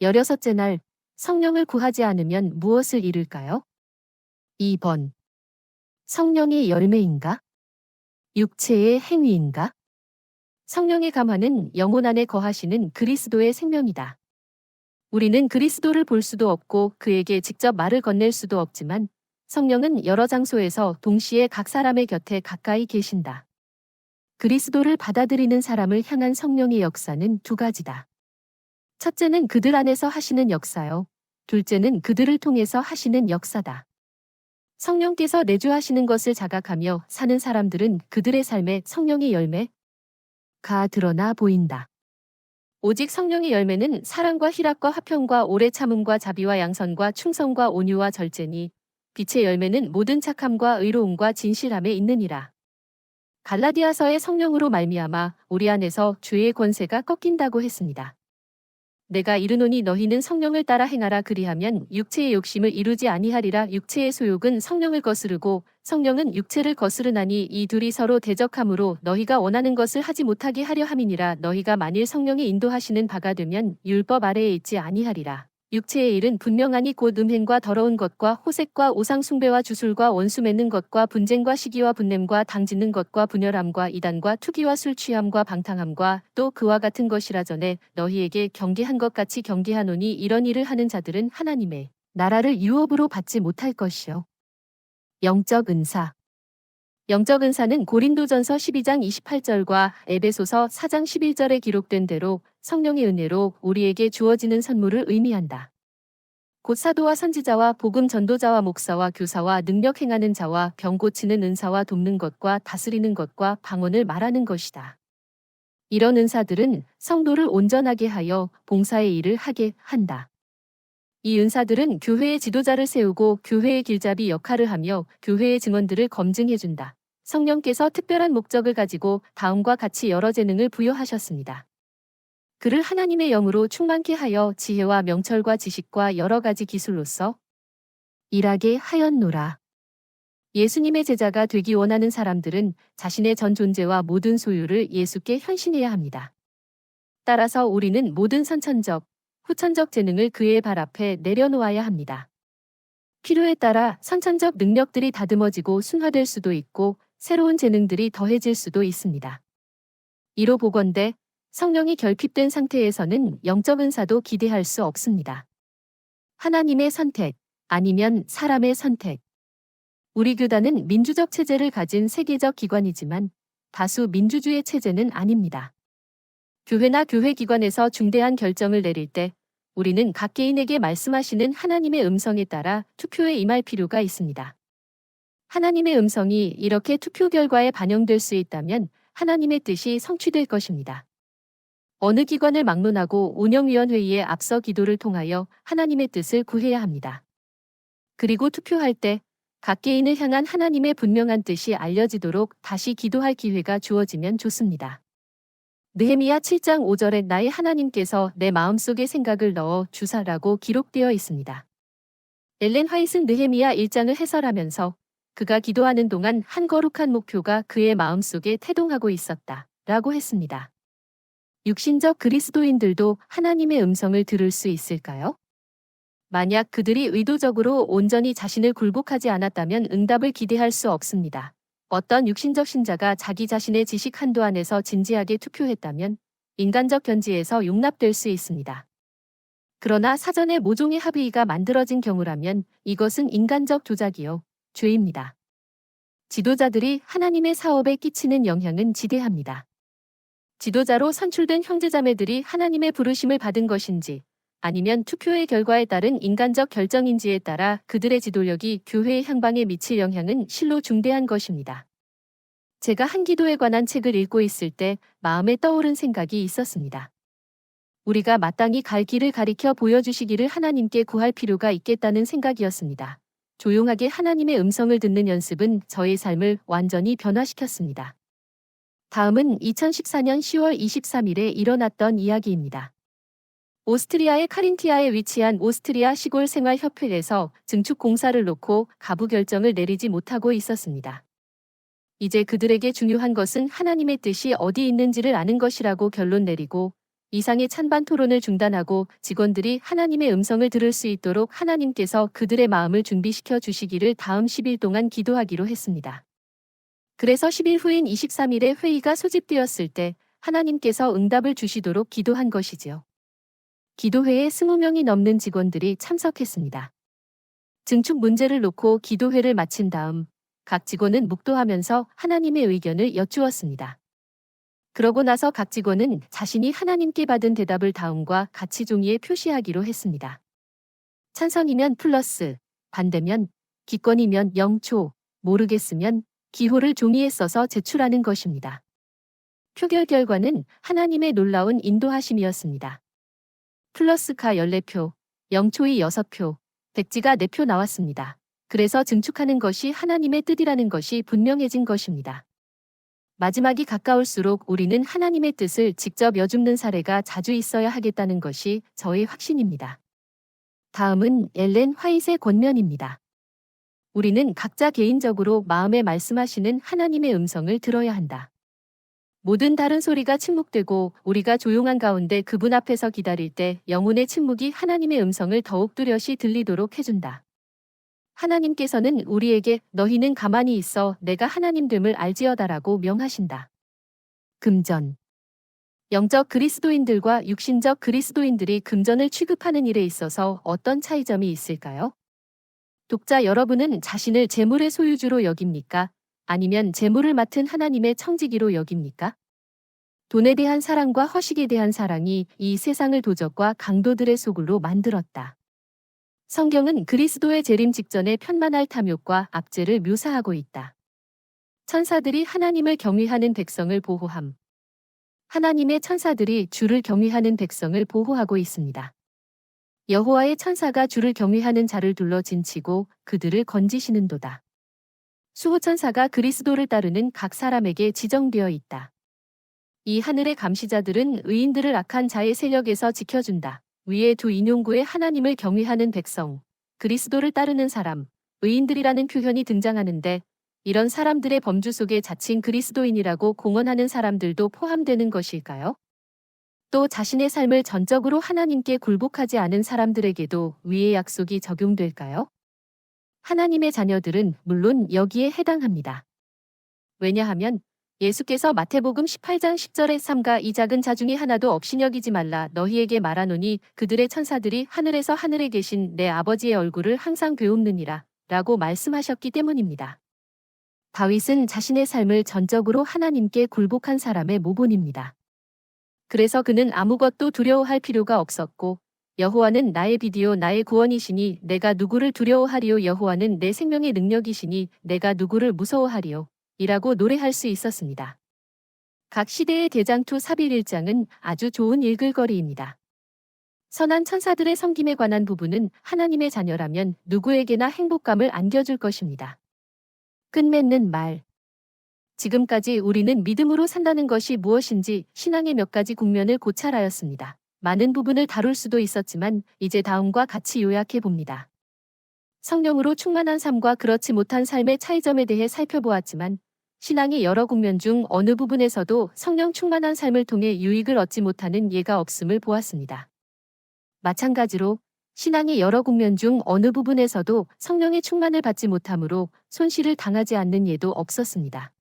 16째 날, 성령을 구하지 않으면 무엇을 이룰까요? 2번. 성령의 열매인가? 육체의 행위인가? 성령의 감화는 영혼 안에 거하시는 그리스도의 생명이다. 우리는 그리스도를 볼 수도 없고 그에게 직접 말을 건넬 수도 없지만 성령은 여러 장소에서 동시에 각 사람의 곁에 가까이 계신다. 그리스도를 받아들이는 사람을 향한 성령의 역사는 두 가지다. 첫째는 그들 안에서 하시는 역사요. 둘째는 그들을 통해서 하시는 역사다. 성령께서 내주하시는 것을 자각하며 사는 사람들은 그들의 삶에 성령의 열매가 드러나 보인다. 오직 성령의 열매는 사랑과 희락과 화평과 오래 참음과 자비와 양선과 충성과 온유와 절제니 빛의 열매는 모든 착함과 의로움과 진실함에 있느니라. 갈라디아서의 성령으로 말미암아 우리 안에서 죄의 권세가 꺾인다고 했습니다. 내가 이르노니 너희는 성령을 따라 행하라 그리하면 육체의 욕심을 이루지 아니하리라. 육체의 소욕은 성령을 거스르고 성령은 육체를 거스르나니 이 둘이 서로 대적하므로 너희가 원하는 것을 하지 못하게 하려 함이니라. 너희가 만일 성령의 인도하시는 바가 되면 율법 아래에 있지 아니하리라. 육체의 일은 분명하니 곧 음행과 더러운 것과 호색과 우상 숭배와 주술과 원수 맺는 것과 분쟁과 시기와 분냄과 당짓는 것과 분열함과 이단과 투기와 술 취함과 방탕함과 또 그와 같은 것이라. 전에 너희에게 경계한 것 같이 경계하노니 이런 일을 하는 자들은 하나님의 나라를 유업으로 받지 못할 것이요. 영적 은사. 영적 은사는 고린도전서 12장 28절과 에베소서 4장 11절에 기록된 대로 성령의 은혜로 우리에게 주어지는 선물을 의미한다. 곧 사도와 선지자와 복음 전도자와 목사와 교사와 능력 행하는 자와 병 고치는 은사와 돕는 것과 다스리는 것과 방언을 말하는 것이다. 이런 은사들은 성도를 온전하게 하여 봉사의 일을 하게 한다. 이 은사들은 교회의 지도자를 세우고 교회의 길잡이 역할을 하며 교회의 증언들을 검증해준다. 성령께서 특별한 목적을 가지고 다음과 같이 여러 재능을 부여하셨습니다. 그를 하나님의 영으로 충만케 하여 지혜와 명철과 지식과 여러 가지 기술로서 일하게 하였노라. 예수님의 제자가 되기 원하는 사람들은 자신의 전 존재와 모든 소유를 예수께 헌신해야 합니다. 따라서 우리는 모든 선천적, 후천적 재능을 그의 발 앞에 내려놓아야 합니다. 필요에 따라 선천적 능력들이 다듬어지고 순화될 수도 있고 새로운 재능들이 더해질 수도 있습니다. 이로 보건대 성령이 결핍된 상태에서는 영적 은사도 기대할 수 없습니다. 하나님의 선택, 아니면 사람의 선택. 우리 교단은 민주적 체제를 가진 세계적 기관이지만 다수 민주주의 체제는 아닙니다. 교회나 교회 기관에서 중대한 결정을 내릴 때 우리는 각 개인에게 말씀하시는 하나님의 음성에 따라 투표에 임할 필요가 있습니다. 하나님의 음성이 이렇게 투표 결과에 반영될 수 있다면 하나님의 뜻이 성취될 것입니다. 어느 기관을 막론하고 운영위원회의에 앞서 기도를 통하여 하나님의 뜻을 구해야 합니다. 그리고 투표할 때 각 개인을 향한 하나님의 분명한 뜻이 알려지도록 다시 기도할 기회가 주어지면 좋습니다. 느헤미야 7장 5절에 나의 하나님께서 내 마음속에 생각을 넣어 주사라고 기록되어 있습니다. 엘렌 화이트는 느헤미야 1장을 해설하면서 그가 기도하는 동안 한 거룩한 목표가 그의 마음속에 태동하고 있었다 라고 했습니다. 육신적 그리스도인들도 하나님의 음성을 들을 수 있을까요? 만약 그들이 의도적으로 온전히 자신을 굴복하지 않았다면 응답을 기대할 수 없습니다. 어떤 육신적 신자가 자기 자신의 지식 한도 안에서 진지하게 투표했다면 인간적 견지에서 용납될 수 있습니다. 그러나 사전에 모종의 합의가 만들어진 경우라면 이것은 인간적 조작이요, 죄입니다. 지도자들이 하나님의 사업에 끼치는 영향은 지대합니다. 지도자로 선출된 형제자매들이 하나님의 부르심을 받은 것인지 아니면 투표의 결과에 따른 인간적 결정인지에 따라 그들의 지도력이 교회의 향방에 미칠 영향은 실로 중대한 것입니다. 제가 한 기도에 관한 책을 읽고 있을 때 마음에 떠오른 생각이 있었습니다. 우리가 마땅히 갈 길을 가리켜 보여주시기를 하나님께 구할 필요가 있겠다는 생각이었습니다. 조용하게 하나님의 음성을 듣는 연습은 저의 삶을 완전히 변화시켰습니다. 다음은 2014년 10월 23일에 일어났던 이야기입니다. 오스트리아의 카린티아에 위치한 오스트리아 시골 생활협회에서 증축 공사를 놓고 가부 결정을 내리지 못하고 있었습니다. 이제 그들에게 중요한 것은 하나님의 뜻이 어디 있는지를 아는 것이라고 결론 내리고 이상의 찬반 토론을 중단하고 직원들이 하나님의 음성을 들을 수 있도록 하나님께서 그들의 마음을 준비시켜 주시기를 다음 10일 동안 기도하기로 했습니다. 그래서 10일 후인 23일에 회의가 소집되었을 때 하나님께서 응답을 주시도록 기도한 것이지요. 기도회에 20명이 넘는 직원들이 참석했습니다. 증축 문제를 놓고 기도회를 마친 다음 각 직원은 묵도하면서 하나님의 의견을 여쭈었습니다. 그러고 나서 각 직원은 자신이 하나님께 받은 대답을 다음과 같이 종이에 표시하기로 했습니다. 찬성이면 플러스, 반대면, 기권이면 0초, 모르겠으면 기호를 종이에 써서 제출하는 것입니다. 표결 결과는 하나님의 놀라운 인도하심이었습니다. 플러스가 14표, 0초이 6표, 백지가 4표 나왔습니다. 그래서 증축하는 것이 하나님의 뜻이라는 것이 분명해진 것입니다. 마지막이 가까울수록 우리는 하나님의 뜻을 직접 여쭙는 사례가 자주 있어야 하겠다는 것이 저의 확신입니다. 다음은 엘렌 화이트의 권면입니다. 우리는 각자 개인적으로 마음에 말씀하시는 하나님의 음성을 들어야 한다. 모든 다른 소리가 침묵되고 우리가 조용한 가운데 그분 앞에서 기다릴 때 영혼의 침묵이 하나님의 음성을 더욱 뚜렷이 들리도록 해준다. 하나님께서는 우리에게 너희는 가만히 있어 내가 하나님됨을 알지어다라고 명하신다. 금전. 영적 그리스도인들과 육신적 그리스도인들이 금전을 취급하는 일에 있어서 어떤 차이점이 있을까요? 독자 여러분은 자신을 재물의 소유주로 여깁니까? 아니면 재물을 맡은 하나님의 청지기로 여깁니까? 돈에 대한 사랑과 허식에 대한 사랑이 이 세상을 도적과 강도들의 소굴로 만들었다. 성경은 그리스도의 재림 직전의 편만할 탐욕과 압제를 묘사하고 있다. 천사들이 하나님을 경외하는 백성을 보호함. 하나님의 천사들이 주를 경외하는 백성을 보호하고 있습니다. 여호와의 천사가 주를 경외하는 자를 둘러 진치고 그들을 건지시는도다. 수호천사가 그리스도를 따르는 각 사람에게 지정되어 있다. 이 하늘의 감시자들은 의인들을 악한 자의 세력에서 지켜준다. 위에 두 인용구에 하나님을 경외하는 백성, 그리스도를 따르는 사람, 의인들이라는 표현이 등장하는데 이런 사람들의 범주 속에 자칭 그리스도인이라고 공언하는 사람들도 포함되는 것일까요? 또 자신의 삶을 전적으로 하나님께 굴복하지 않은 사람들에게도 위의 약속이 적용될까요? 하나님의 자녀들은 물론 여기에 해당합니다. 왜냐하면 예수께서 마태복음 18장 10절의 3가 이 작은 자 중에 하나도 없이 여기지 말라 너희에게 말하노니 그들의 천사들이 하늘에서 하늘에 계신 내 아버지의 얼굴을 항상 되옵느니라 라고 말씀하셨기 때문입니다. 다윗은 자신의 삶을 전적으로 하나님께 굴복한 사람의 모본입니다. 그래서 그는 아무것도 두려워할 필요가 없었고 여호와는 나의 비디오 나의 구원이시니 내가 누구를 두려워하리요 여호와는 내 생명의 능력이시니 내가 누구를 무서워하리요 이라고 노래할 수 있었습니다. 각 시대의 대장투 사빌 1장은 아주 좋은 읽을거리입니다. 선한 천사들의 섬김에 관한 부분은 하나님의 자녀라면 누구에게나 행복감을 안겨줄 것입니다. 끝맺는 말. 지금까지 우리는 믿음으로 산다는 것이 무엇인지 신앙의 몇 가지 국면을 고찰하였습니다. 많은 부분을 다룰 수도 있었지만 이제 다음과 같이 요약해 봅니다. 성령으로 충만한 삶과 그렇지 못한 삶의 차이점에 대해 살펴보았지만 신앙의 여러 국면 중 어느 부분에서도 성령 충만한 삶을 통해 유익을 얻지 못하는 예가 없음을 보았습니다. 마찬가지로 신앙의 여러 국면 중 어느 부분에서도 성령의 충만을 받지 못함으로 손실을 당하지 않는 예도 없었습니다.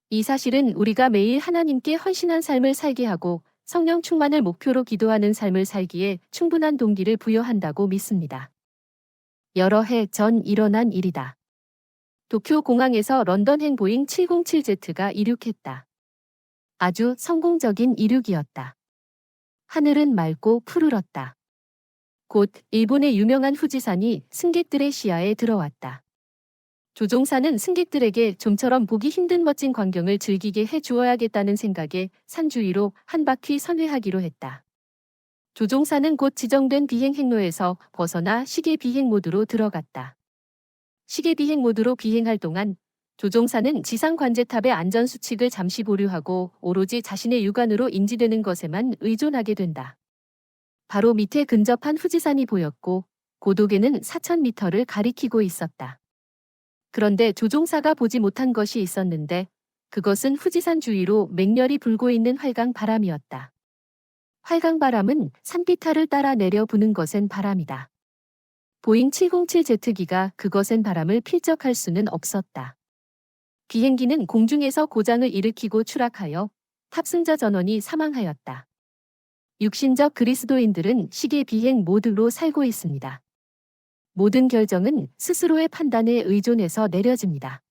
이 사실은 우리가 매일 하나님께 헌신한 삶을 살게 하고 성령 충만을 목표로 기도하는 삶을 살기에 충분한 동기를 부여한다고 믿습니다. 여러 해 전 일어난 일이다. 도쿄 공항에서 런던행 보잉 707Z가 이륙했다. 아주 성공적인 이륙이었다. 하늘은 맑고 푸르렀다. 곧 일본의 유명한 후지산이 승객들의 시야에 들어왔다. 조종사는 승객들에게 좀처럼 보기 힘든 멋진 광경을 즐기게 해주어야겠다는 생각에 산 주위로 한 바퀴 선회하기로 했다. 조종사는 곧 지정된 비행 행로에서 벗어나 시계 비행 모드로 들어갔다. 시계 비행 모드로 비행할 동안 조종사는 지상 관제탑의 안전 수칙을 잠시 보류하고 오로지 자신의 육안으로 인지되는 것에만 의존하게 된다. 바로 밑에 근접한 후지산이 보였고 고도계는 4,000m를 가리키고 있었다. 그런데 조종사가 보지 못한 것이 있었는데 그것은 후지산 주위로 맹렬히 불고 있는 활강 바람이었다. 활강바람은 산비탈을 따라 내려 부는 것엔 바람이다. 보잉 707제트기가 그것엔 바람을 필적할 수는 없었다. 비행기는 공중에서 고장을 일으키고 추락하여 탑승자 전원이 사망하였다. 육신적 그리스도인들은 시계 비행 모드로 살고 있습니다. 모든 결정은 스스로의 판단에 의존해서 내려집니다.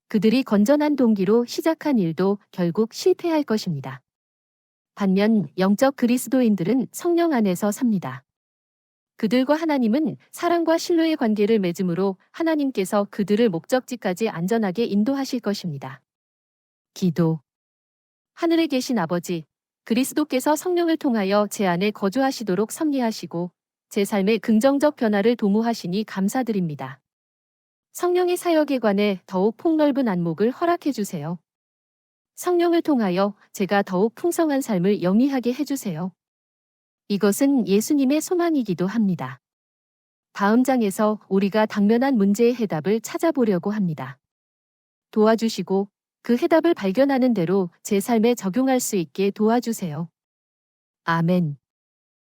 그들이 건전한 동기로 시작한 일도 결국 실패할 것입니다. 반면 영적 그리스도인들은 성령 안에서 삽니다. 그들과 하나님은 사랑과 신뢰의 관계를 맺음으로 하나님께서 그들을 목적지까지 안전하게 인도하실 것입니다. 기도. 하늘에 계신 아버지, 그리스도께서 성령을 통하여 제 안에 거주하시도록 섭리하시고 제 삶의 긍정적 변화를 도모하시니 감사드립니다. 성령의 사역에 관해 더욱 폭넓은 안목을 허락해 주세요. 성령을 통하여 제가 더욱 풍성한 삶을 영위하게 해주세요. 이것은 예수님의 소망이기도 합니다. 다음 장에서 우리가 당면한 문제의 해답을 찾아보려고 합니다. 도와주시고 그 해답을 발견하는 대로 제 삶에 적용할 수 있게 도와주세요. 아멘.